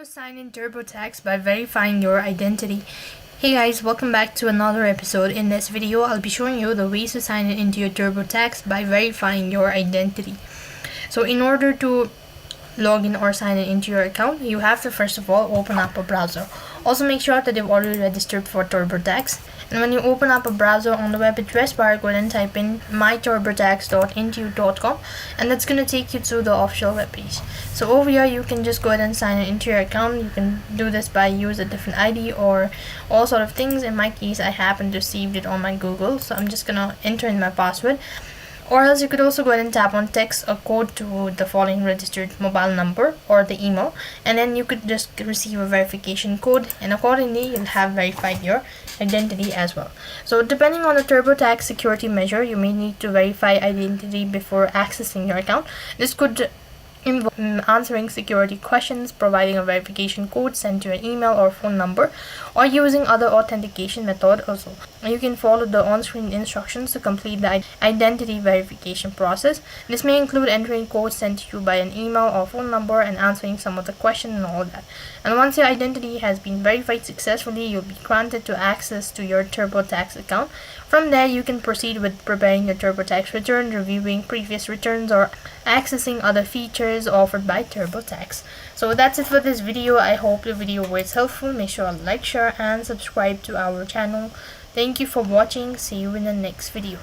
To sign in TurboTax by verifying your identity. Hey guys, welcome back to another episode. In this video, I'll be showing you the ways to sign in into your TurboTax by verifying your identity. So in order to log in or sign in into your account, you have to first of all open up a browser. Also make sure that you've already registered for TurboTax. And when you open up a browser on the web address bar, go ahead and type in myturbotax.intuit.com, and that's going to take you to the official webpage. So over here you can just go ahead and sign in into your account. You can do this by use a different ID or all sort of things. In my case, I happen to save it on my Google, so I'm just gonna enter in my password. Or else you could also go ahead and tap on text a code to the following registered mobile number or the email, and then you could just receive a verification code, and accordingly you'll have verified your identity as well. So depending on the TurboTax security measure, you may need to verify identity before accessing your account. This could involve answering security questions, providing a verification code sent to an email or phone number, or using other authentication method also. You can follow the on-screen instructions to complete the identity verification process. This may include entering codes sent to you by an email or phone number and answering some of the questions and all that. And once your identity has been verified successfully, you'll be granted to access to your TurboTax account. From there, you can proceed with preparing your TurboTax return, reviewing previous returns, or accessing other features offered by TurboTax. So that's it for this video. I hope the video was helpful. Make sure to like, share, and subscribe to our channel. Thank you for watching. See you in the next video.